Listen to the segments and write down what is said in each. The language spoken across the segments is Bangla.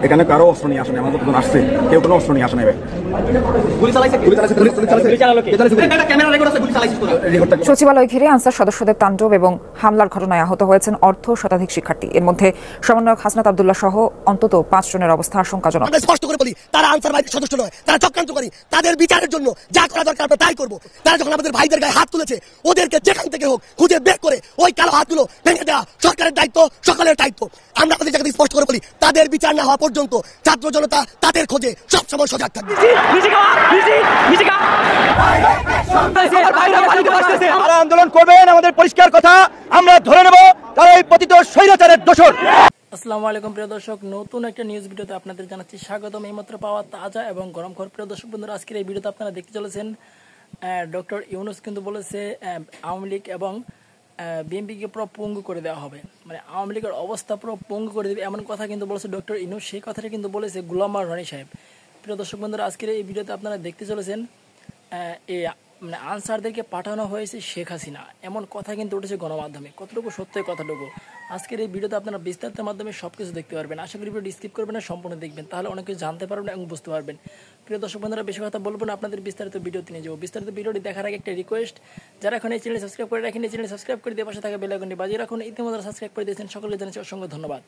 এখানে কারো অস্ত্র নিয়ে আসেনি, আমার যতজন আসছে কেউ কোনো অস্ত্র নিয়ে আসে নেবে। সচিবালয় ঘিরে আনসার সদস্যদের তাণ্ডব এবং হামলার ঘটনায় আহত হয়েছেন অর্ধ শতাধিক শিক্ষার্থী। এর মধ্যে সমন্বয়ক হাসনাত আব্দুল্লাহ সহ অন্তত 5 জনের অবস্থা আশঙ্কাজনক। স্পষ্ট করে বলি, তারা আনসার বাহিনীর সদস্য নয়, তারা চক্রান্তকারী। তাদের বিচারের জন্য যা করা দরকার আমরা তাই করবো। তারা যখন আমাদের ভাইদের গায়ে হাত তুলেছে, ওদেরকে যেখান থেকে হোক খুঁজে বের করে ওই কালো হাতগুলো ভেঙে দেওয়া সরকারের দায়িত্ব, সকলের দায়িত্ব। আমরা আমাদের জায়গাতে স্পষ্ট করে বলি, তাদের বিচার না হওয়া পর্যন্ত ছাত্র জনতা তাদের খোঁজে সবসময় সজাগ থাকবে। তারা আন্দোলন করবেন, আমাদের পরিষ্কার কথা, আমরা ধরে নেব তারা এই পতিত স্বৈরাচারের দোসর। আসসালামু আলাইকুম প্রিয় দর্শক, নতুন একটা নিউজ ভিডিওতে আপনাদের জানাচ্ছি স্বাগতম। এইমাত্র পাওয়া তাজা এবং গরম খবর। প্রিয় দর্শক বন্ধুরা, আজকের এই ভিডিওতে আপনারা দেখতে চলেছেন ডক্টর ইউনূস কিন্তু বলেছে আওয়ামী লীগ এবং বিএনপিকে পুরো পঙ্গু করে দেওয়া হবে, মানে আওয়ামী লীগের অবস্থা পুরো পঙ্গু করে দেবে, এমন কথা কিন্তু বলেছে ডক্টর ইউনূস। সেই কথাটা কিন্তু বলেছে গোলাম মাওলা রনি সাহেব। প্রিয় দর্শক বন্ধুরা, আজকের এই ভিডিওতে আপনারা দেখতে চলেছেন এই মানে আনসারদেরকে পাঠানো হয়েছে শেখ হাসিনা, এমন কথা কিন্তু উঠেছে গণমাধ্যমে। কতটুকু সত্য কথাটুকু আজকের এই ভিডিওতে আপনারা বিস্তারিতের মাধ্যমে সবকিছু দেখতে পারবেন। আশা করি ভিডিও স্কিপ করবেন না, সম্পূর্ণ দেখবেন, তাহলে অনেক কিছু জানতে পারবেন এবং বুঝতে পারবেন। প্রিয় দর্শক বন্ধুরা, বেশি কথা বলবো না, আপনাদের বিস্তারিত ভিডিওতে নিয়ে যাবো। বিস্তারিত ভিডিওটি দেখার আগে একটা রিকোয়েস্ট, যারা এখন এই চ্যানেল সাবস্ক্রাইব করে রাখেন, এই চ্যানেল সাবস্ক্রাইব করে দিয়ে পাশে থাকা বেল আইকনটি বাজিয়ে রাখুন। ইতিমধ্যে সাবস্ক্রাইব করে দিয়েছেন সকলে জানাচ্ছি অসংখ্য ধন্যবাদ।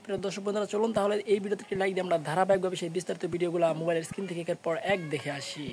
প্রিয় দর্শক বন্ধুরা, চলুন তাহলে এই ভিডিওতে একটি লাইক দিয়ে আমরা ধারাবাহিকভাবে সেই বিস্তারিত ভিডিওগুলো মোবাইলের স্ক্রিন থেকে একের পর এক দেখে আসি।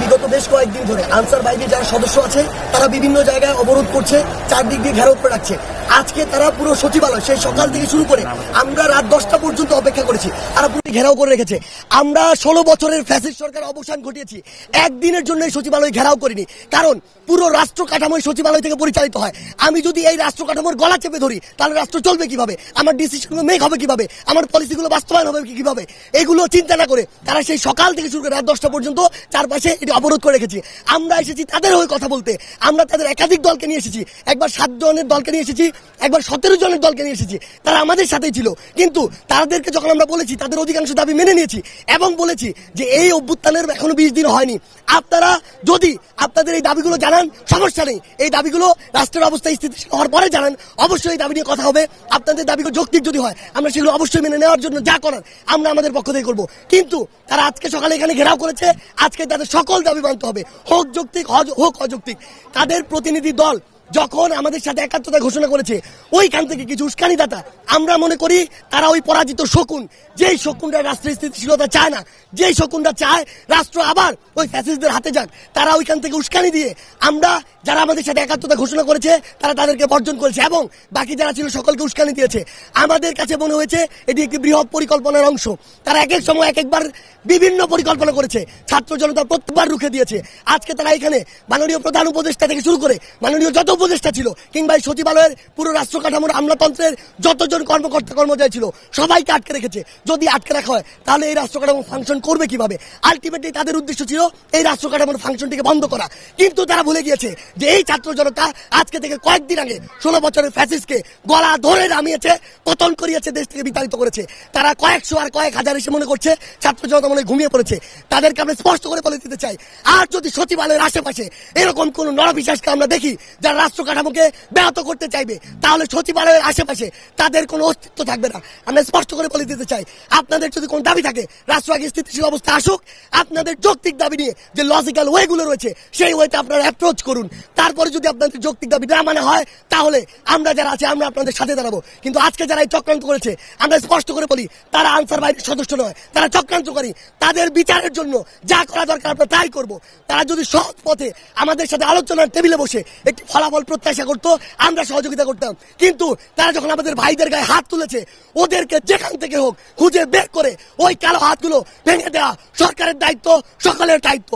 বিগত বেশ কয়েকদিন ধরে আনসার বাহিনীর যারা সদস্য আছে তারা বিভিন্ন জায়গায় অবরোধ করছে, চারদিক দিয়ে ঘেরাও করে রাখছে। আজকে তারা পুরো সচিবালয় সেই সকাল থেকে শুরু করে আমরা রাত 10টা পর্যন্ত অপেক্ষা করেছি, তারা পুরো ঘেরাও করে রেখেছে। আমরা 16 বছরের ফ্যাসিস্ট সরকার অবসান ঘটিয়েছি, একদিনের জন্য এই সচিবালয় ঘেরাও করিনি, কারণ পুরো রাষ্ট্র কাঠামো সচিবালয় থেকে পরিচালিত হয়। আমি যদি এই রাষ্ট্র কাঠামোর গলা চেপে ধরি তাহলে রাষ্ট্র চলবে কিভাবে, আমার ডিসিশনগুলো মেক হবে কিভাবে, আমার পলিসিগুলো বাস্তবায়ন হবে কিভাবে, এগুলো চিন্তা না করে তারা সেই সকাল থেকে শুরু করে রাত 10টা পর্যন্ত চারপাশে এটি অবরোধ করে রেখেছি। আমরা এসেছি তাদের হয়ে কথা বলতে, আমরা তাদের একাধিক দলকে নিয়ে এসেছি, একবার 7 জনের দলকে নিয়ে এসেছি, একবার 17 জনের দলকে নিয়ে এসেছি, তারা আমাদের সাথেই ছিল। কিন্তু তাদেরকে যখন আমরা বলেছি তাদের অধিকাংশ দাবি মেনে নিয়েছি এবং বলেছি যে এই অভ্যুত্থানের এখনো 20 দিন হয়নি, আপনারা যদি আপনাদের এই দাবিগুলো জানান সমস্যা নেই, এই দাবিগুলো রাষ্ট্রের অবস্থা স্থিতিশীল হওয়ার পরে জানান, অবশ্যই এই দাবি নিয়ে কথা হবে। আপনাদের দাবিগুলো যৌক্তিক যদি হয় আমরা সেগুলো অবশ্যই মেনে নেওয়ার জন্য যা করার আমরা আমাদের পক্ষ থেকে করবো। কিন্তু তারা আজকে সকালে এখানে ঘেরাও করেছে, আজকে তাদের সকল দাবি মানতে হবে, হোক যৌক্তিক হোক অযৌক্তিক। তাদের প্রতিনিধি দল যখন আমাদের সাথে একাত্মতা ঘোষণা করেছে ওইখান থেকে কিছু উস্কানিদাতা, আমরা মনে করি তারা ওই পরাজিত শকুন, যেই শকুনরা রাষ্ট্রের স্থিতিশীলতা চায় না, যেই শকুনরা চায় রাষ্ট্র আবার ওই ফ্যাসিস্টদের হাতে যাক, তারা ওইখান থেকে উস্কানি দিয়ে আমরা যারা আমাদের সাথে একাত্মতা ঘোষণা করেছে তারা তাদেরকে বর্জন করেছে এবং বাকি যারা ছিল সকলকে উস্কানি দিয়েছে। আমাদের কাছে মনে হয়েছে এটি একটি বৃহৎ পরিকল্পনার অংশ। তারা এক এক সময় এক একবার বিভিন্ন পরিকল্পনা করেছে, ছাত্র জনতা প্রত্যেকবার রুখে দিয়েছে। আজকে তারা এখানে মাননীয় প্রধান উপদেষ্টা থেকে শুরু করে মাননীয় যত উপদেষ্টা ছিল কিংবা এই সচিবালয়ের পুরো রাষ্ট্র কাঠামোর আমলাতন্ত্রের যতজন কর্মকর্তা কর্মচারী ছিল সবাইকে আটকে রেখেছে। যদি আটকে রাখা হয় তাহলে এই রাষ্ট্র কাঠামো ফাংশন করবে কিভাবে? আলটিমেটলি তাদের উদ্দেশ্য ছিল এই রাষ্ট্র কাঠামোর ফাংশনটিকে বন্ধ করা। কিন্তু তারা ভুলে গিয়েছে যে এই ছাত্র জনতা আজকে থেকে কয়েকদিন আগে 16 বছরের ফ্যাসিস্টকে গলা ধরে নামিয়েছে, পতন করিয়েছে, দেশ থেকে বিতাড়িত করেছে। তারা কয়েকশো আর কয়েক হাজার এসে মনে করছে ছাত্র জনতা মনে ঘুমিয়ে পড়েছে। তাদেরকে আমরা স্পষ্ট করে বলে দিতে চাই, আর যদি সচিবালয়ের আশেপাশে এরকম কোন নরপিশাচকে আমরা দেখি যারা রাষ্ট্র কাঠামোকে ব্যাহত করতে চাইবে তাহলে সচিবালয়ের আশেপাশে তাদের কোনো অস্তিত্ব থাকবে না। আমরা স্পষ্ট করে বলে দিতে চাই, আপনাদের যদি কোনো দাবি থাকে রাষ্ট্র আগে স্থিতিশীল অবস্থা আসুক, আপনাদের যৌক্তিক দাবি নিয়ে যে লজিক্যাল ওয়েগুলো রয়েছে সেই ওয়েতে আপনারা অ্যাপ্রোচ করুন। তারপরে যদি আপনাদের যৌক্তিক দাবি না মানে হয় তাহলে আমরা যারা আছি আমরা আপনাদের সাথে দাঁড়াবো। কিন্তু আজকে যারা এই চক্রান্ত করেছে আমরা স্পষ্ট করে বলি তারা আনসার বাহিনীর সদস্য নয়, তারা চক্রান্তকারী। তাদের বিচারের জন্য যা করা দরকার আমরা তাই করবো। তারা যদি সহজ পথে আমাদের সাথে আলোচনার টেবিলে বসে একটি ফলাফল প্রত্যাশা করতো আমরা সহযোগিতা করতাম, কিন্তু তারা যখন আমাদের ভাইদের গায়ে হাত তুলেছে ওদেরকে যেখান থেকে হোক খুঁজে বের করে ওই কালো হাতগুলো ভেঙে দেওয়া সরকারের দায়িত্ব, সকলের দায়িত্ব।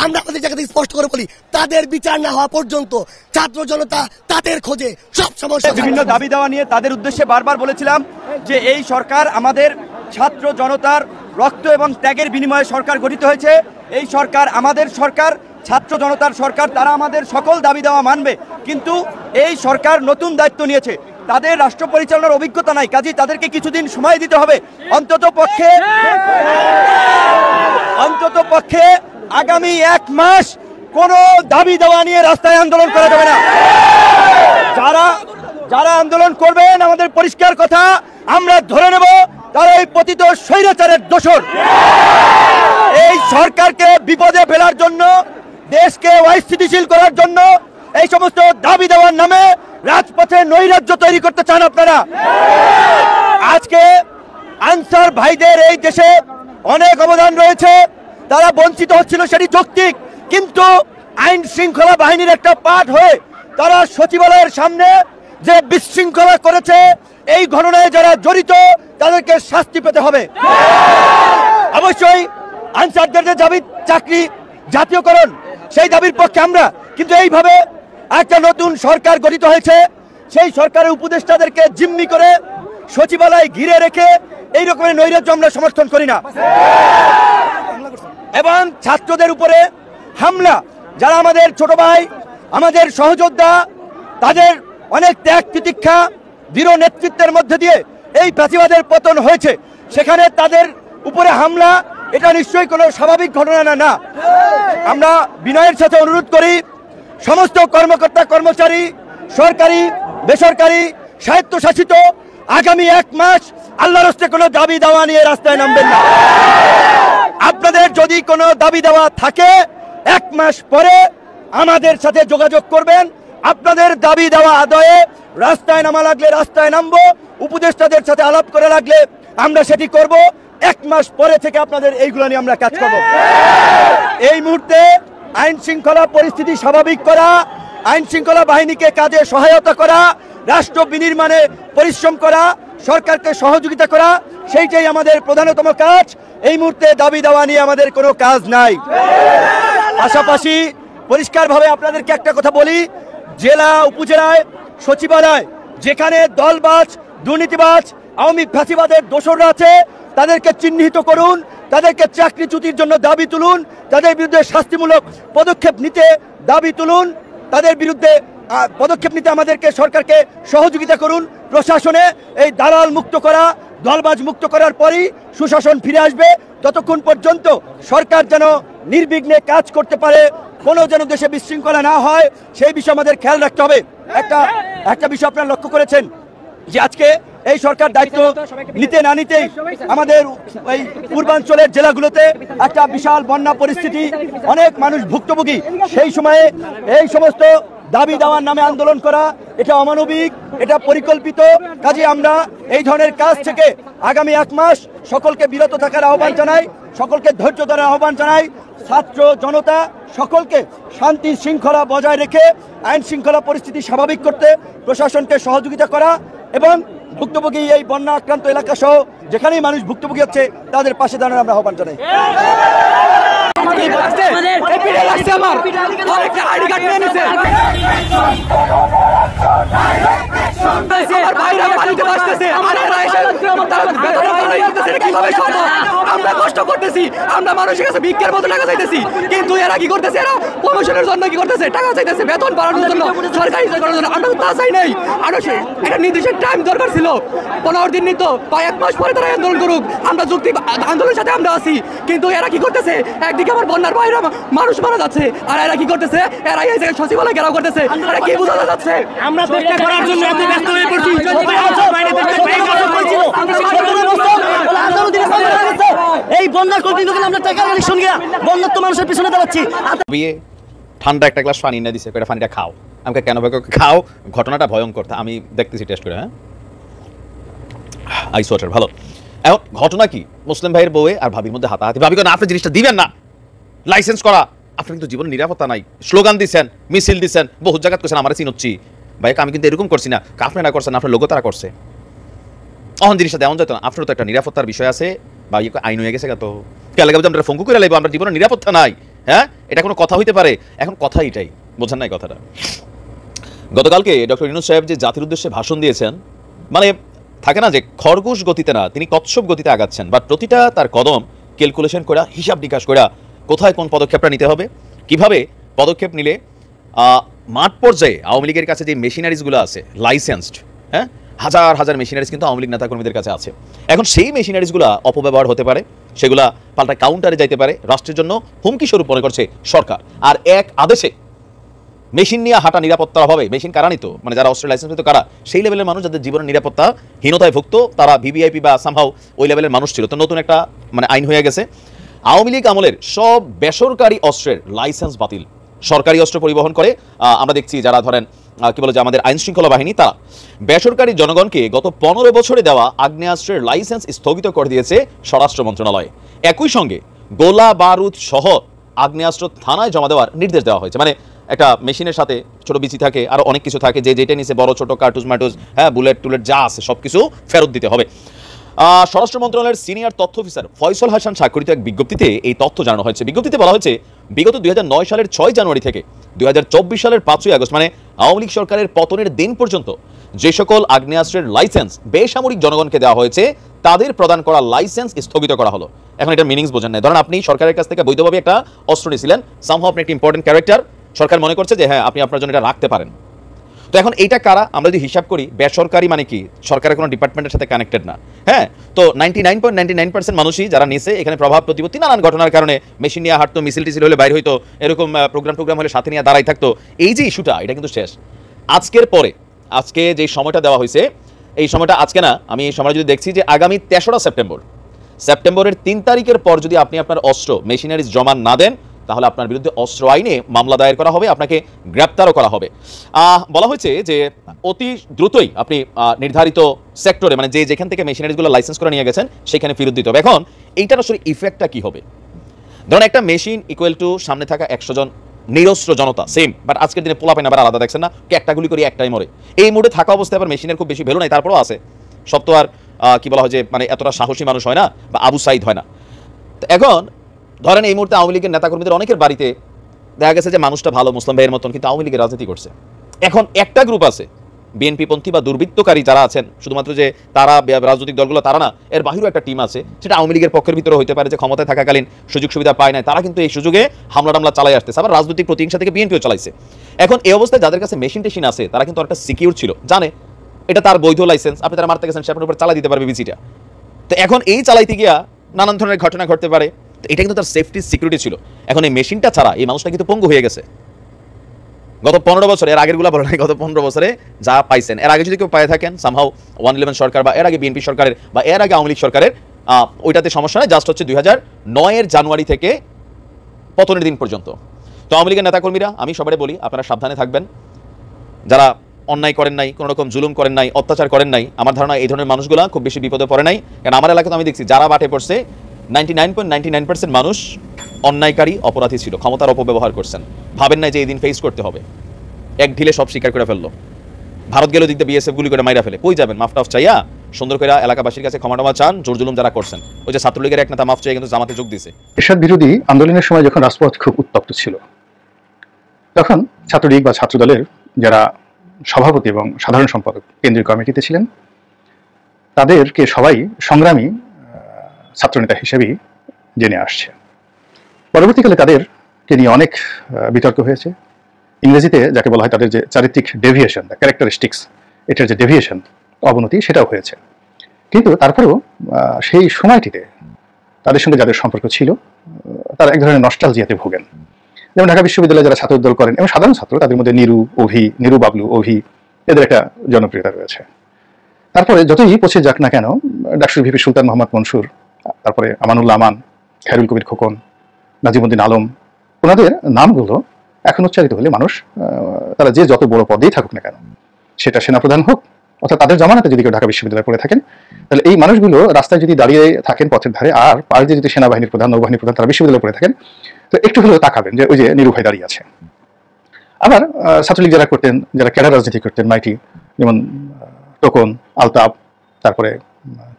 আমরা আমাদের জায়গাতে স্পষ্ট করে বলি, তাদের বিচার না হওয়া পর্যন্ত ছাত্র জনতা তাদের খোঁজে সব সমস্যা। বিভিন্ন দাবি দেওয়া নিয়ে তাদের উদ্দেশ্যে বারবার বলেছিলাম যে এই সরকার আমাদের ছাত্র জনতার রক্ত এবং ত্যাগের বিনিময়ে সরকার গঠিত হয়েছে। এই সরকার আমাদের সরকার, ছাত্র জনতার সরকার, তারা আমাদের সকল দাবি দেওয়া মানবে। কিন্তু এই সরকার নতুন দায়িত্ব নিয়েছে, তাদের রাষ্ট্র পরিচালনার অভিজ্ঞতা নাই, কাজেই তাদেরকে কিছুদিন সময় দিতে হবে। অন্তত পক্ষে আগামী 1 মাস কোনো দাবি দেওয়া নিয়ে রাস্তায় আন্দোলন করা যাবে না। যারা আন্দোলন করবেন আমাদের পরিষ্কার কথা, আমরা ধরে নেব তারা এই পতিত স্বৈরাচারের দোসর। এই সরকারকে বিপদে ফেলার জন্য, দেশকে অস্থিতিশীল করার জন্য এই সমস্ত দাবি দেওয়ার নামে রাজপথে নৈরাজ্য তৈরি করতে চান আপনারা। আজকে আনসার ভাইদের এই দেশে অনেক অবদান রয়েছে, তারা বঞ্চিত হচ্ছিল, সেটি যৌক্তিক, কিন্তু আইন শৃঙ্খলা বাহিনীর একটা পার্ট হয়ে তারা সচিবালয়ের সামনে যে বিশৃঙ্খলা করেছে, এই ঘটনায় যারা জড়িত তাদেরকে শাস্তি পেতে হবে। অবশ্যই আনসারদের যে দাবি চাকরি জাতীয়করণ, সেই দাবির পক্ষে আমরা, কিন্তু এইভাবে একটা নতুন সরকার গঠিত হয়েছে, সেই সরকারের উপদেষ্টাদেরকে জিম্মি করে সচিবালয় ঘিরে রেখে এই রকমের নৈরাজ্য আমরা সমর্থন করি না। এবং ছাত্রদের উপরে হামলা, যারা আমাদের ছোট ভাই, আমাদের সহযোদ্ধা, তাদের অনেক ত্যাগ তিতিক্ষা দৃঢ় নেতৃত্বের মধ্যে দিয়ে এই ফ্যাসিবাদের পতন হয়েছে, সেখানে তাদের উপরে হামলা, এটা নিশ্চয়ই কোনো স্বাভাবিক ঘটনা না। আমরা বিনয়ের সাথে অনুরোধ করি, সমস্ত কর্মকর্তা কর্মচারী, সরকারি বেসরকারি স্বায়ত্তশাসিত, আগামী 1 মাস আল্লাহর হস্তে কোনো দাবি দাওয়া নিয়ে রাস্তায় নামবেন না। আপনাদের যদি কোনো দাবি দেওয়া থাকে 1 মাস পরে আমাদের সাথে যোগাযোগ করবেন। আপনাদের দাবি দেওয়া আদায়ে রাস্তায় নামা লাগলে রাস্তায় নামবো, উপদেষ্টাদের সাথে আলাপ করে লাগলে আমরা সেটি করব। 1 মাস পরে থেকে আপনাদের এইগুলো নিয়ে আমরা কাজ করব। এই মুহূর্তে আইন শৃঙ্খলা পরিস্থিতি স্বাভাবিক করা, আইন শৃঙ্খলা বাহিনীকে কাজে সহায়তা করা, রাষ্ট্র বিনির্মাণে পরিশ্রম করা, সরকারকে সহযোগিতা করা, সেইটাই আমাদের প্রধানতম কাজ। এই মুহূর্তে দাবি দেওয়া নিয়ে আমাদের কোনো কাজ নাই। পাশাপাশি পরিষ্কারভাবে আপনাদেরকে একটা কথা বলি, জেলা উপজেলায় সচিবালয় যেখানে দলবাজ, দুর্নীতিবাজ, আওয়ামী ফ্যাসিবাদের দোসররা আছে, তাদেরকে চিহ্নিত করুন, তাদেরকে চাকরিচ্যুতির জন্য দাবি তুলুন, তাদের বিরুদ্ধে শাস্তিমূলক পদক্ষেপ নিতে দাবি তুলুন, তাদের বিরুদ্ধে পদক্ষেপ নিতে আমাদেরকে, সরকারকে সহযোগিতা করুন। প্রশাসনে এই দালাল মুক্ত করা, দলবাজ মুক্ত করার পরই সুশাসন ফিরে আসবে। ততক্ষণ পর্যন্ত সরকার যেন নির্বিঘ্নে কাজ করতে পারে, কোনো যেন দেশে বিশৃঙ্খলা না হয়, সেই বিষয়ে আমাদের খেয়াল রাখতে হবে। একটা বিষয় আপনারা লক্ষ্য করেছেন যে আজকে এই সরকার দায়িত্ব নিতে না নিতেই আমাদের এই পূর্বাঞ্চলের জেলাগুলোতে একটা বিশাল বন্যা পরিস্থিতি, অনেক মানুষ ভুক্তভোগী। সেই সময়ে এই সমস্ত দাবি দেওয়ার নামে আন্দোলন করা, এটা অমানবিক, এটা পরিকল্পিত। কাজে আমরা এই ধরনের কাজ থেকে আগামী 1 মাস সকলকে বিরত থাকার আহ্বান জানাই, সকলকে ধৈর্য ধরার আহ্বান জানাই। ছাত্র জনতা সকলকে শান্তি শৃঙ্খলা বজায় রেখে আইন শৃঙ্খলা পরিস্থিতি স্বাভাবিক করতে প্রশাসনকে সহযোগিতা করা এবং ভুক্তভোগী এই বন্যা আক্রান্ত এলাকা সহ যেখানেই মানুষ ভুক্তভোগী হচ্ছে তাদের পাশে দাঁড়ানোর আমরা আহ্বান জানাই। আমরা কষ্ট করতেছি, আমরা মানুষের কাছে ভিক্ষার মতো টাকা চাইতেছি, কিন্তু এরা কি করতেছে? এরা প্রমোশনের জন্য কি করতেছে? টাকা চাইতেছে বেতন বাড়ানোর জন্য, সরকারি করার জন্য। আমরা তো তা চাই নাই। আরো একটা নির্দিষ্ট টাইম দরকার ছিল, 15 দিন নিত বা 1 মাস পরে তারা আন্দোলন করুক, আমরা যুক্তি আন্দোলনের সাথে আমরা আছি। কিন্তু এরা কি করতেছে? একদিকে আমার বন্যার বাইরে মানুষ মারা যাচ্ছে, আর এরা কি করতেছে? এরা এই জায়গায় সচিবালয় ঘেরাও করতেছে। এরা কি বোঝা যাচ্ছে? আমরা চেষ্টা করার জন্য এত ব্যস্ত হয়ে পড়ছি। এই বন্যার কল্পিত আমরা টাকার মালিক শুনে বন্যার তো মানুষের পিছনে দাঁড়াচ্ছি। ঠান্ডা একটা গ্লাস পানি এনে দিছে, এটা পানিটা খাও। আমাকে কেন খাও? ঘটনাটা ভয়ঙ্কর, আমি দেখতেছি টেস্ট করে। হ্যাঁ, আইস ওয়াটার ভালো। এখন ঘটনা কি? মুসলিম ভাইয়ের বউয়ে আর ভাবির মধ্যে হাতাহাতি। ভাবি না, আপনি জিনিসটা দিবেন না, লাইসেন্স করা। আপনার কিন্তু জীবন নিরাপত্তা নাই। স্লোগান দিচ্ছেন, মিছিল দিচ্ছেন, বহু জায়গা করছেন, আমার চিনচ্ছি ভাই, আমি কিন্তু এরকম করছি না, আপনারা করছেন, আপনার লোক তারা করছে। অহন জিনিসটা দেওয়া যেত না। আপনারও তো একটা নিরাপত্তার বিষয় আছে, বা আইন হয়ে গেছে। তো কেলে আমরা ফোন করে লাগবো, আমরা জীবনের নিরাপত্তা নাই। হ্যাঁ, এটা কোনো কথা হইতে পারে? এখন কথা এটাই, বোঝেন নাই কথাটা। গতকালকে ডক্টর ইউনূস সাহেব যে জাতির উদ্দেশ্যে ভাষণ দিয়েছেন, মানে থাকে না যে খরগোশ গতিতে না, তিনি কচ্ছপ গতিতে আগাচ্ছেন, বা প্রতিটা তার কদম ক্যালকুলেশন করা, হিসাব নিকাশ করা, কোথায় কোন পদক্ষেপটা নিতে হবে, কিভাবে পদক্ষেপ নিলে মাঠ পর্যায়ে আওয়ামী লীগের কাছে যে মেশিনারিজগুলো আছে লাইসেন্সড, হ্যাঁ, হাজার হাজার মেশিনারিজ কিন্তু আওয়ামী লীগ নেতাকর্মীদের কাছে আছে। এখন সেই মেশিনারিজগুলো অপব্যবহার হতে পারে, সেগুলা পাল্টা কাউন্টারে যাইতে পারে, রাষ্ট্রের জন্য হুমকি স্বরূপ মনে করছে সরকার। আর এক আদেশে মেশিন নিয়ে হাঁটা নিরাপত্তার অভাবে, মেশিন কারা নিত, মানে যারা অস্ত্রের লাইসেন্স নিত কারা, সেই লেভেলের মানুষ যাদের জীবনের নিরাপত্তা হীনতায় ভুগত, তারা ভিভিআইপি বা সামহাও ওই লেভেলের মানুষ ছিল। তো নতুন একটা মানে আইন হয়ে গেছে, আওয়ামী লীগ আমলের সব বেসরকারি অস্ত্রের লাইসেন্স বাতিল। সরকারি অস্ত্র পরিবহন করে আমরা দেখছি যারা ধরেন কি বলে যে আমাদের আইন শৃঙ্খলা বাহিনী, তারা বেসরকারি জনগণকে গত 15 বছরে দেওয়া আগ্নেয়াস্ত্রের লাইসেন্স স্থগিত করে দিয়েছে স্বরাষ্ট্র মন্ত্রণালয়। একই সঙ্গে গোলা বারুদ সহ আগ্নেয়াস্ত্র থানায় জমা দেওয়ার নির্দেশ দেওয়া হয়েছে। মানে একটা মেশিনের সাথে ছোট বিচি থাকে, আরো অনেক কিছু থাকে, যে যেটা নিচে বড় ছোট কার্টুজ ম্যাটুজ, হ্যাঁ বুলেট টুলেট যা আছে সব কিছু ফেরত দিতে হবে। স্বরাষ্ট্র মন্ত্রণালয়ের সিনিয়র তথ্য অফিসার ফয়সল হাসান স্বাক্ষরিত এক বিজ্ঞপ্তিতে এই তথ্য জানানো হয়েছে। বিজ্ঞপ্তিতে বলা হয়েছে বিগত 2009 সালের 6 জানুয়ারি থেকে 2024 সালের 5ই আগস্ট, মানে আওয়ামী লীগ সরকারের পতনের দিন পর্যন্ত যে সকল আগ্নেয়াস্ত্রের লাইসেন্স বেসামরিক জনগণকে দেওয়া হয়েছে, তাদের প্রদান করা লাইসেন্স স্থগিত করা হলো। এখন এটা মিনিংস বোঝেন না। ধরেন আপনি সরকারের কাছ থেকে বৈধভাবে একটা অস্ত্র নিয়েছিলেন, সামহাও আপনি একটা ইম্পর্টেন্ট ক্যারেক্টার, সরকার মনে করছে যে হ্যাঁ আপনি আপনার জন্য এটা রাখতে পারেন। তো এখন এইটা কারা, আমরা যদি হিসাব করি বেসরকারি মানে কি, সরকারের কোনো ডিপার্টমেন্টের সাথে কানেক্টেড না। হ্যাঁ, তো 99.99% মানুষই যারা নিছে, এখানে প্রভাব প্রতিপত্তি নানান ঘটনার কারণে মেশিন নিয়ে হাঁটতো, মিছিল টিছিল হলে বাইরে হইতো, এরকম প্রোগ্রাম হলে সাথে নিয়ে দাঁড়াই থাকতো। এই যে ইস্যুটা, এটা কিন্তু শেষ। আজকের পরে, আজকে যে সময়টা দেওয়া হয়েছে, এই সময়টা আজকে না, আমি এই সময় যদি দেখছি যে আগামী 3রা সেপ্টেম্বরের 3 তারিখের পর যদি আপনি আপনার অস্ত্র মেশিনারিজ জমা না দেন, তাহলে আপনার বিরুদ্ধে অস্ত্র আইনে মামলা দায়ের করা হবে, আপনাকে গ্রেপ্তারও করা হবে। বলা হয়েছে যে অতি দ্রুতই আপনি নির্ধারিত সেক্টরে, মানে যেখান থেকে মেশিনারিজগুলো লাইসেন্স করে নিয়ে গেছেন, সেখানে ফেরত দিতে হবে। এখন এইটার আসলে ইফেক্টটা কি হবে? ধরুন একটা মেশিন ইকুয়াল টু সামনে থাকা 100 জন নিরস্ত্র জনতা, সেম। বাট আজকের দিনে পোলাপাইন আবার আলাদা, দেখছেন না, একটা গুলি করি একটাই মরে। এই মুডে থাকা অবস্থায় আবার মেশিনের খুব বেশি ভ্যালু নাই, তারপরেও আছে। সব তো আর কি বলা হয় যে মানে এতটা সাহসী মানুষ হয় না, বা আবু সাইদ হয় না। এখন ধরেন এই মুহূর্তে আওয়ামী লীগের নেতাকর্মীদের অনেকের বাড়িতে দেখা গেছে যে মানুষটা ভালো, মুসলিম ভাইয়ের মতন, কিন্তু আওয়ামী লীগের রাজনীতি করছে। এখন একটা গ্রুপ আছে বিএনপিপন্থী বা দুর্বৃত্তকারী যারা আছেন, শুধুমাত্র যে তারা রাজনৈতিক দলগুলো তারা না, এর বাহিরেও একটা টিম আছে, সেটা আওয়ামী লীগের পক্ষের ভিতরে হইতে পারে, যে ক্ষমতায় থাকাকালীন সুযোগ সুবিধা পায় নাই, তারা কিন্তু এই সুযোগে হামলা টামলা চালাই আসতেছে, আবার রাজনৈতিক প্রতিহিংসা থেকে বিএনপিও চালাইছে। এখন এই অবস্থায় যাদের কাছে মেশিন টেশিন আছে, তারা কিন্তু একটা সিকিউর ছিল, জানে এটা তার বৈধ লাইসেন্স, আপনি তারা মারতে গেছেন, সে আপনার উপর চালাই দিতে পারবে বিচিটা। তো এখন এই চালাইতে গিয়া নানান ধরনের ঘটনা ঘটতে পারে, তো এটা কিন্তু তার সেফটি সিকিউরিটি ছিল। এখন এই মেশিনটা ছাড়া এই মানুষটা কিন্তু পঙ্গু হয়ে গেছে গত 15 বছরে। এর আগের গুলা বলে নাই, গত 15 বছরে যা পাইছেন, এর আগে যদি কেউ পায়ে থাকেন সামহাও 111 সরকার বা এর আগে বিএনপি সরকারের বা এর আগে আওয়ামী লীগ সরকারের, ওইটাতে সমস্যা নাই। জাস্ট হচ্ছে 2009 জানুয়ারি থেকে পতনের দিন পর্যন্ত। তো আওয়ামী লীগের নেতাকর্মীরা, আমি সবাই বলি আপনারা সাবধানে থাকবেন। যারা অন্যায় করেন নাই, কোনো রকম জুলুম করেন নাই, অত্যাচার করেন নাই, আমার ধারণা এই ধরনের মানুষগুলা খুব বেশি বিপদে পড়ে নাই। কারণ আমার এলাকাতে আমি দেখছি যারা বাটে পড়ছে 99.99% মানুষ অন্যায়কারী অপরাধী ছিল, ক্ষমতার অপব্যবহার করছেন, ভাবেন নাই যে এই দিন ফেস করতে হবে। এক ঢিলে সব স্বীকার করে ফেললো। ভারত গেলেও দিক দিয়ে বিএসএফ গুলি করে মাইরা ফেলে, কই যাবেন? মাফটাফ চাইয়া সুন্দর করে এলাকাবাসীর কাছে ক্ষমা টমা চান, জোর জুলুম যারা করছেন। ওই যে ছাত্রলীগের এক নেতা মাফ চাই কিন্তু জামাতে যোগ দিয়েছে। এরশাদ বিরোধী আন্দোলনের সময় যখন রাজপথ খুব উত্তপ্ত ছিল, তখন ছাত্রলীগ বা ছাত্রদলের যারা সভাপতি এবং সাধারণ সম্পাদক কেন্দ্রীয় কমিটিতে ছিলেন, তাদেরকে সবাই সংগ্রামী ছাত্রনেতা হিসেবেই জেনে আসছে। পরবর্তীকালে তাদেরকে নিয়ে অনেক বিতর্ক হয়েছে। ইংরেজিতে যাকে বলা হয় তাদের যে চারিত্রিক ডেভিয়েশন, ক্যারেক্টারিস্টিক্স, এটার যে ডেভিয়েশন, অবনতি, সেটাও হয়েছে। কিন্তু তারপরেও সেই সময়টিতে তাদের সঙ্গে যাদের সম্পর্ক ছিল, তারা এক ধরনের নস্টালজিয়াতে ভোগেন। যেমন ঢাকা বিশ্ববিদ্যালয়ে যারা ছাত্রদল করেন এবং সাধারণ ছাত্র, তাদের মধ্যে নিরু বাবলু, অভি, এদের একটা জনপ্রিয়তা রয়েছে। তারপরে যতই পৌঁছে যাক না কেন, ডাকসুর ভিপি সুলতান মোহাম্মদ মনসুর, তারপরে আমানুল্লাহ আমান, খায়রুল কবির খোকন, নাজিমুদ্দিন আলম, ওনাদের নামগুলো এখন উচ্চারিত হলে মানুষ, তারা যে যত বড় পদেই থাকুক না কেন, সেটা সেনাপ্রধান হোক অর্থাৎ তাদের জমানাতে যদি কেউ ঢাকা বিশ্ববিদ্যালয়ে পড়ে থাকেন, তাহলে এই মানুষগুলো রাস্তায় যদি দাঁড়িয়ে থাকেন পথের ধারে, আর পাড়ে যদি সেনাবাহিনীর প্রধান, নৌবাহিনীর প্রধান তারা বিশ্ববিদ্যালয়ে পড়ে থাকেন, তো একটু হলেও তাকাবেন যে ওই যে নিরু ভাই দাঁড়িয়ে আছে। আবার ছাত্রলীগ যারা করতেন, যারা ক্যাডার রাজনীতি করতেন, মাইটি, যেমন টোকন, আলতাব, তারপরে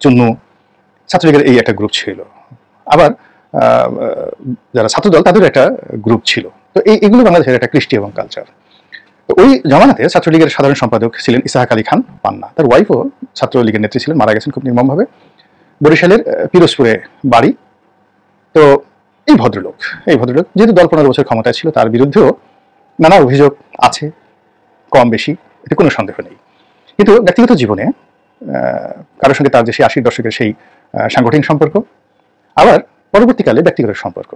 চুন্নু, ছাত্রলীগের এই একটা গ্রুপ ছিল। আবার যারা ছাত্রদল, তাদের একটা গ্রুপ ছিল। তো এইগুলো বাংলাদেশের একটা কৃষ্টি এবং কালচার। তো ওই জমানাতে ছাত্রলীগের সাধারণ সম্পাদক ছিলেন ইসাহাক আলী খান পান্না, তার ওয়াইফও ছাত্রলীগের নেত্রী ছিলেন, মারা গেছেন খুব নির্মমভাবে, বরিশালের পিরোজপুরে বাড়ি। তো এই ভদ্রলোক যেহেতু দল 15 বছর ক্ষমতায় ছিল, তার বিরুদ্ধেও নানা অভিযোগ আছে, কম বেশি, এতে কোনো সন্দেহ নেই। কিন্তু ব্যক্তিগত জীবনে কারোর সঙ্গে তার যে সেই 80 দশকের সেই সাংগঠনিক সম্পর্ক, আবার পরবর্তীকালে ব্যক্তিগত সম্পর্ক,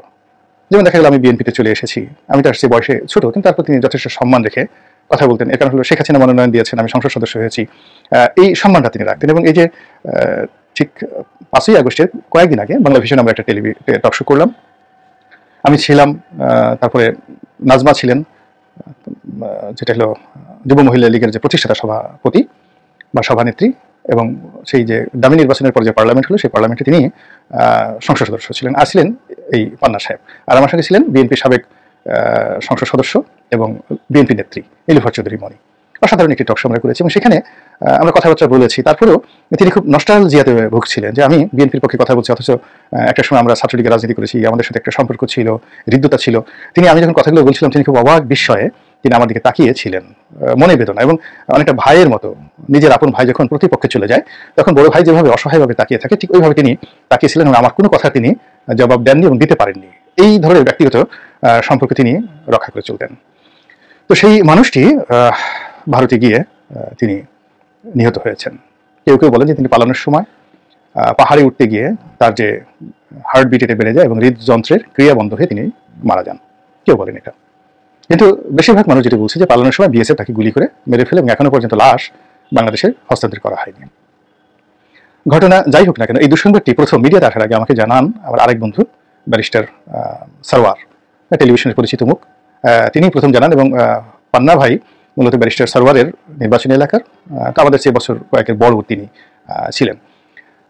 যেমন দেখা গেল আমি বিএনপিতে চলে এসেছি, আমি তার চেয়ে বয়সে ছোট, কিন্তু তারপর তিনি যথেষ্ট সম্মান রেখে কথা বলতেন। এর কারণ হলো শেখ হাসিনা মনোনয়ন দিয়েছেন, আমি সংসদ সদস্য হয়েছি, এই সম্মানটা তিনি রাখতেন। এবং এই যে ঠিক 5ই আগস্টের কয়েকদিন আগে বাংলা ভিশন আমরা একটা টক শো করলাম, আমি ছিলাম, তারপরে নাজমা ছিলেন, যেটা হলো যুব মহিলা লীগের যে প্রতিষ্ঠাতা সভাপতি বা সভানেত্রী, এবং সেই যে দামি নির্বাচনের পর যে পার্লামেন্ট হলো সেই পার্লামেন্টে তিনি সংসদ সদস্য ছিলেন, আর ছিলেন এই পান্না সাহেব। আর আমার সঙ্গে ছিলেন বিএনপির সাবেক সংসদ সদস্য এবং বিএনপি নেত্রী নীলুফার চৌধুরী মনি। অসাধারণ একটি টক শো আমরা করেছি এবং সেখানে আমরা কথাবার্তা বলেছি। তারপরেও তিনি খুব নস্টালজিয়াতে ভুগছিলেন যে আমি বিএনপির পক্ষে কথা বলছি, অথচ একটা সময় আমরা ছাত্রলীগের রাজনীতি করেছি, আমাদের সাথে একটা সম্পর্ক ছিল, হৃদ্যতা ছিল। আমি যখন কথাগুলো বলছিলাম তিনি খুব অবাক বিস্ময়ে তিনি আমার দিকে তাকিয়েছিলেন, মনে বেদনা, এবং অনেকটা ভাইয়ের মতো। নিজের আপন ভাই যখন প্রতিপক্ষে চলে যায় তখন বড় ভাই যেভাবে অসহায়ভাবে তাকিয়ে থাকে, ঠিক ওইভাবে তিনি তাকিয়েছিলেন এবং আমার কোনো কথা তিনি জবাব দেননি এবং দিতে পারেননি। এই ধরনের ব্যক্তিগত সম্পর্ক তিনি রক্ষা করে চলতেন। তো সেই মানুষটি ভারতে গিয়ে তিনি নিহত হয়েছেন। কেউ কেউ বলেন যে তিনি পালানোর সময় পাহাড়ে উঠতে গিয়ে তার যে হার্টবিট এটা বেড়ে যায় এবং হৃদযন্ত্রের ক্রিয়া বন্ধ হয়ে তিনি মারা যান। কেউ বলেন এটা, কিন্তু বেশিরভাগ মানুষ যেটা বলছে যে পালানোর সময় বিএসএফ তাকে গুলি করে মেরে ফেলে এবং এখনো পর্যন্ত লাশ বাংলাদেশের হস্তান্তর করা হয়নি। ঘটনা যাই হোক না কেন, এই দুঃসংবাদটি প্রথম মিডিয়াতে আসার আগে আমাকে জানান আমার আরেক বন্ধু ব্যারিস্টার সরওয়ার, টেলিভিশনের পরিচিত মুখ। তিনি প্রথম জানান এবং পান্না ভাই মূলত ব্যারিস্টার সরওয়ারের নির্বাচনী এলাকার, আমাদের চেয়ে বছর কয়েকের বড় তিনি ছিলেন।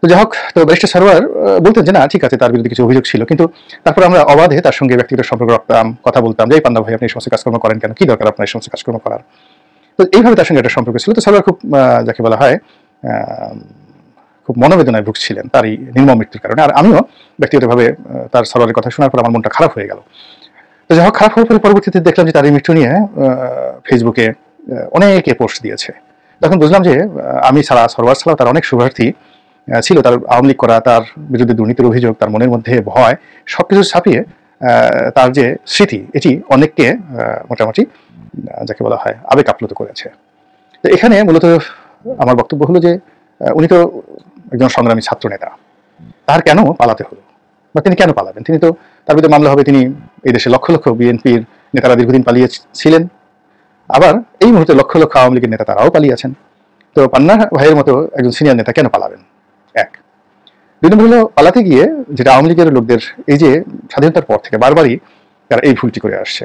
তো যাই হোক, তো ব্যারিস্টার সরওয়ার বলতেন যে না ঠিক আছে, তার বিরুদ্ধে কিছু অভিযোগ ছিল, কিন্তু তারপর আমরা অবাধে তার সঙ্গে ব্যক্তিগত সম্পর্ক রাখতাম, কথা বলতাম যে পান্না ভাই আপনি এই সমস্ত কাজকর্ম করেন কেন, কি দরকার আপনার এই সমস্ত কাজকর্ম করার। তো এইভাবে তার সঙ্গে একটা সম্পর্ক ছিল। তো সরওয়ার খুব যাকে বলা হয় খুব মনোবেদনায় ভুগছিলেন তার এই নির্মম মৃত্যুর কারণে। আর আমিও ব্যক্তিগতভাবে তার সরওয়ারের কথা শোনার পর আমার মনটা খারাপ হয়ে গেল। তো যাই হোক, খারাপ হওয়ার পরে পরবর্তীতে দেখলাম যে তার এই মৃত্যু নিয়ে ফেসবুকে অনেকে পোস্ট দিয়েছে। তখন বুঝলাম যে আমি ছাড়া, সরওয়ার ছাড়াও তার অনেক শুভার্থী ছিল, তার আওয়ামী লীগ করা, তার বিরুদ্ধে দুর্নীতির অভিযোগ, তার মনের মধ্যে ভয়, সবকিছু ছাপিয়ে তার যে স্মৃতি এটি অনেককে মোটামুটি যাকে বলা হয় আবেগ আপ্লুত করেছে। তো এখানে মূলত আমার বক্তব্য হলো যে উনি তো একজন সংগ্রামী ছাত্র নেতা, তার কেন পালাতে হলো বা তিনি কেন পালাবেন? তিনি তো, তার বিরুদ্ধে মামলা হবে, তিনি এই দেশে লক্ষ লক্ষ বিএনপির নেতারা দীর্ঘদিন পালিয়েছিলেন, আবার এই মুহূর্তে লক্ষ লক্ষ আওয়ামী লীগের নেতা তারাও পালিয়েছেন। তো পান্না ভাইয়ের মতো একজন সিনিয়র নেতা কেন পালাবেন? এক। দুই নম্বর হলো, পালাতে গিয়ে যেটা আওয়ামী লীগের লোকদের এই যে স্বাধীনতার পর থেকে বারবারই তারা এই ভুলটি করে আসছে,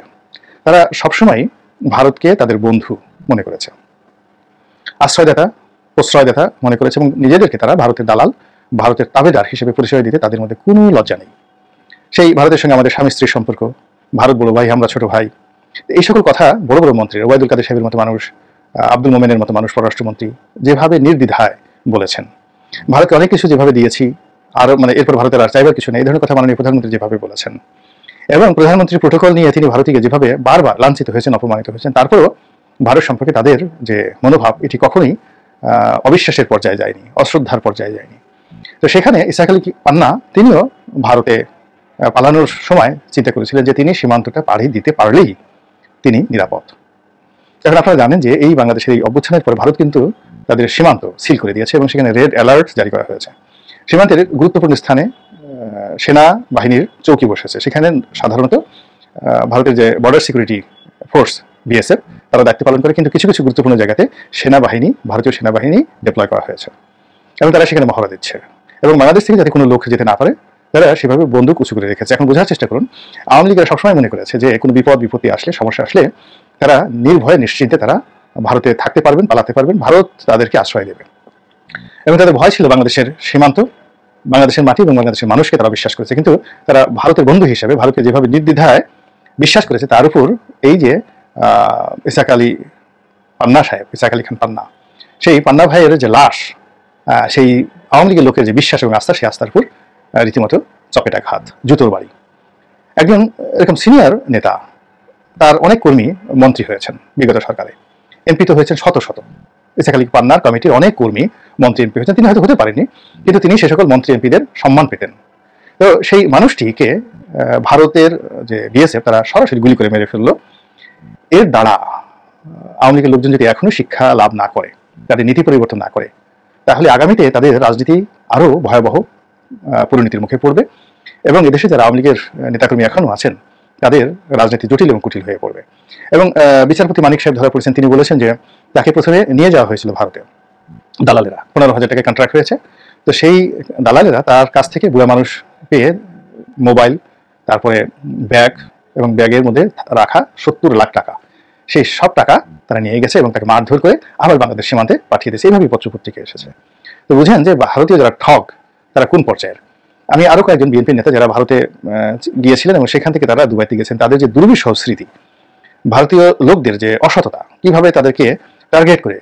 তারা সবসময় ভারতকে তাদের বন্ধু মনে করেছে, আশ্রয়দাতা, প্রশ্রয়দাতা মনে করেছে, এবং নিজেদেরকে তারা ভারতের দালাল, ভারতের তাবেদার হিসেবে পরিচয় দিতে তাদের মধ্যে কোনো লজ্জা নেই। সেই ভারতের সঙ্গে আমাদের স্বামী স্ত্রীর সম্পর্ক, ভারত বড় ভাই আমরা ছোট ভাই, এই সকল কথা বড় বড় মন্ত্রী, ওবায়দুল কাদের সাহেবের মতো মানুষ, আব্দুল মোমেনের মতো মানুষ পররাষ্ট্রমন্ত্রী যেভাবে নির্দ্বিধায় বলেছেন, ভারতকে অনেক কিছু যেভাবে দিয়েছি, আর মানে এরপর ভারতের আর চাইবার কিছু নেই, এই ধরনের কথা মাননীয় প্রধানমন্ত্রী যেভাবে বলেছেন, এবং প্রধানমন্ত্রী প্রোটোকল নিয়ে তিনি ভারতীয় যেভাবে বারবার লাঞ্ছিত হয়েছেন, অপমানিত হয়েছেন, তারপরেও ভারত সম্পর্কে তাদের যে মনোভাব এটি কখনোই অবিশ্বাসের পর্যায়ে যায়নি, অশ্রদ্ধার পর্যায়ে যায়নি। তো সেখানে ইসহাক আলী পান্না তিনিও ভারতে পালানোর সময় চিন্তা করেছিলেন যে তিনি সীমান্তটা পাড়ি দিতে পারলেই তিনি নিরাপদ। এখন আপনারা জানেন যে এই বাংলাদেশের এই অভ্যুত্থানের পরে ভারত কিন্তু তাদের সীমান্ত সিল করে দিয়েছে এবং সেখানে রেড অ্যালার্ট জারি করা হয়েছে। সীমান্তের গুরুত্বপূর্ণ স্থানে সেনা বাহিনীর চৌকি বসেছে, সেখানে সাধারণত ভারতের যে বর্ডার সিকিউরিটি ফোর্স বিএসএফ তারা দায়িত্ব পালন করে, কিন্তু কিছু কিছু গুরুত্বপূর্ণ জায়গাতে সেনাবাহিনী, ভারতীয় সেনাবাহিনী ডিপ্লয় করা হয়েছে এবং তারা সেখানে মহড়া দিচ্ছে, এবং বাংলাদেশ থেকে যাতে কোনো লোক যেতে না পারে তারা সেভাবে বন্দুক উঁচু করে রেখেছে। এখন বোঝার চেষ্টা করুন, আওয়ামী লীগেরা সবসময় মনে করেছে যে কোনো বিপদ বিপত্তি আসলে, সমস্যা আসলে তারা নির্ভয়ে নিশ্চিন্তে তারা ভারতে থাকতে পারবেন, পালাতে পারবেন, ভারত তাদেরকে আশ্রয় দেবে, এবং তাদের ভয় ছিল বাংলাদেশের সীমান্ত, বাংলাদেশের মাটি এবং বাংলাদেশের মানুষকে তারা বিশ্বাস করেছে। কিন্তু তারা ভারতের বন্ধু হিসেবে ভারতকে যেভাবে নির্দ্বিধায় বিশ্বাস করেছে, তার উপর এই যে ইসহাক আলী পান্না সাহেব, ইসহাক আলী খান পান্না, সেই পান্না ভাইয়ের যে লাশ, সেই আওয়ামী লীগের লোকের যে বিশ্বাস এবং আস্থা, সেই আস্থার উপর রীতিমতো চপেটাঘাত, জুতোর বাড়ি। একজন এরকম সিনিয়র নেতা, তার অনেক কর্মী মন্ত্রী হয়েছেন বিগত সরকারে, এমপি তো হয়েছেন শত শত। ইসহাক আলী পান্নার কমিটির অনেক কর্মী মন্ত্রী এমপি হয়েছেন, তিনি হয়তো হতে পারেননি, কিন্তু তিনি সে সকল মন্ত্রী এমপিদের সম্মান পেতেন। তো সেই মানুষটিকে ভারতের যে বিএসএফ তারা সরাসরি গুলি করে মেরে ফেললো। এর দ্বারা আওয়ামী লীগের লোকজন যদি এখনো শিক্ষা লাভ না করে, তাদের নীতি পরিবর্তন না করে, তাহলে আগামীতে তাদের রাজনীতি আরো ভয়াবহ পরিণতির মুখে পড়বে এবং এদেশে যারা আওয়ামী লীগের নেতাকর্মী এখনও আছেন তাদের রাজনীতি জটিল এবং কুটিল হয়ে পড়বে। এবং বিচারপতি মানিক সাহেব ধরা পড়েছেন, তিনি বলেছেন যে তাকে প্রথমে নিয়ে যাওয়া হয়েছিল ভারতে, দালালেরা 15,000 টাকা কন্ট্রাক্ট হয়েছে, তো সেই দালালেরা তার কাছ থেকে বুড়া মানুষ পেয়ে মোবাইল, তারপরে ব্যাগ এবং ব্যাগের মধ্যে রাখা 70 লাখ টাকা, সেই সব টাকা তারা নিয়ে গেছে এবং তাকে মারধর করে আবার বাংলাদেশ সীমান্তে পাঠিয়ে দিয়েছে। এইভাবেই পত্রপত্রিকা এসেছে। তো বুঝেন যে ভারতীয় যারা ঠগ তারা কোন পর্যায়ের। আমি আরও কয়েকজন বিএনপির নেতা যারা ভারতে গিয়েছিলেন এবং সেখান থেকে তারা দুবাইতে গেছেন, তাদের যে দুর্বিষহ স্মৃতি, ভারতীয় লোকদের যে অসততা, কিভাবে তাদেরকে টার্গেট করে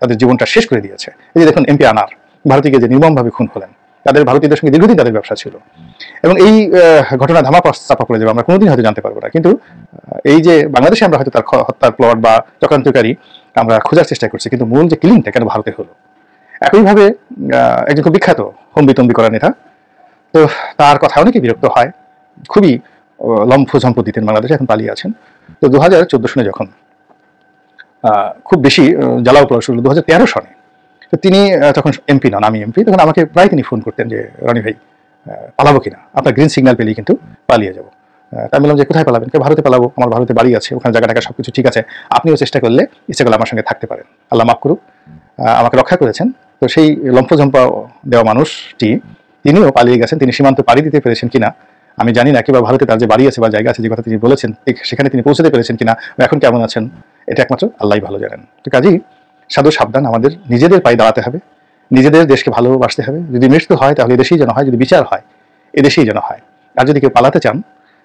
তাদের জীবনটা শেষ করে দিয়েছে। এই যে দেখুন এমপি আনার ভারতীয় যে নির্মমভাবে খুন হলেন, তাদের ভারতীয়দের সঙ্গে দীর্ঘদিন তাদের ব্যবসা ছিল এবং এই ঘটনা ধামা চাপা পড়ে যাবে আমরা কোনোদিন হয়তো জানতে পারবো না। কিন্তু এই যে বাংলাদেশে আমরা হয়তো তার হত্যার প্লট বা চক্রান্তকারী আমরা খোঁজার চেষ্টা করছি, কিন্তু মূল যে কিলিংটা কেন ভারতে হলো। একইভাবে একজন খুব বিখ্যাত হম্বিতম্বি করা নেতা, তো তার কথা অনেকে বিরক্ত হয়, খুবই লম্ফ ঝম্প দিতেন বাংলাদেশে, এখন পালিয়ে আছেন। তো 2014 সনে যখন খুব বেশি জ্বালাও পড়া শুরু হলো 2013 সনে, তো তিনি তখন এমপি নন, আমি এমপি, তখন আমাকে প্রায় তিনি ফোন করতেন যে রনি ভাই পালাবো কিনা, আপনার গ্রিন সিগন্যাল পেলেই কিন্তু পালিয়ে যাবো। তাই বললাম যে কোথায় পালাবেন? ভারতে পালাবো, আমার ভারতে বাড়ি আছে, ওখানে জায়গা টাকা সবকিছু ঠিক আছে, আপনিও চেষ্টা করলে ইচ্ছে করলে আমার সঙ্গে থাকতে পারেন, আল্লাহ মাফ করুক, আমাকে রক্ষা করেছেন। তো সেই লম্ফঝম্পা দেওয়া মানুষটি তিনিও পালিয়ে গেছেন, তিনি সীমান্ত পাড়ি দিতে পেরেছেন কিনা আমি জানি না, কিংবা ভারতে তার যে বাড়ি আছে বা জায়গা আছে যে কথা তিনি বলেছেন সেখানে তিনি পৌঁছতে পেরেছেন কিনা, এখন কেমন আছেন, এটা একমাত্র আল্লাহই ভালো জানেন। তো কাজেই সাধু সাবধান, আমাদের নিজেদের পায়ে দাঁড়াতে হবে, নিজেদের দেশকে ভালোবাসতে হবে। যদি মৃত্যু হয় তাহলে এদেশেই যেন হয়, যদি বিচার হয় এদেশেই যেন হয়। আর যদি কেউ পালাতে চান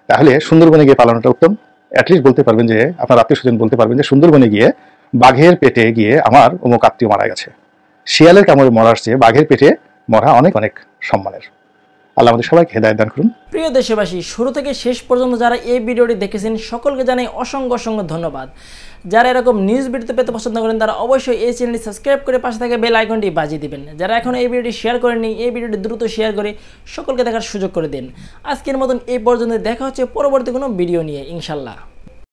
তাহলে সুন্দরবনে গিয়ে পালানোটা উত্তম। অ্যাটলিস্ট বলতে পারবেন যে আপনার আত্মীয় স্বজন বলতে পারবেন যে সুন্দরবনে গিয়ে বাঘের পেটে গিয়ে আমার অমুক আত্মীয় মারা গেছে। শিয়ালের কামড়ে মরার চেয়ে বাঘের পেটে মরা অনেক অনেক সম্মানের। আল্লাহ আমাদের সবাইকে হেদায়েত দান করুন। প্রিয় দেশবাসী, শুরু থেকে শেষ পর্যন্ত যারা এই ভিডিওটি দেখেছেন সকলকে জানাই অসংখ্য অসংখ্য ধন্যবাদ। যারা এরকম নিউজ ভিডিও পেতে পছন্দ করেন তারা অবশ্যই এই চ্যানেলটি সাবস্ক্রাইব করে পাশে থাকা বেল আইকনটি বাজিয়ে দিবেন। যারা এখন এই ভিডিওটি শেয়ার করেননি, এই ভিডিওটি দ্রুত শেয়ার করে সকলকে দেখার সুযোগ করে দিন। আজকের মতন এই পর্যন্ত, দেখা হচ্ছে পরবর্তী কোনো ভিডিও নিয়ে ইনশাল্লাহ।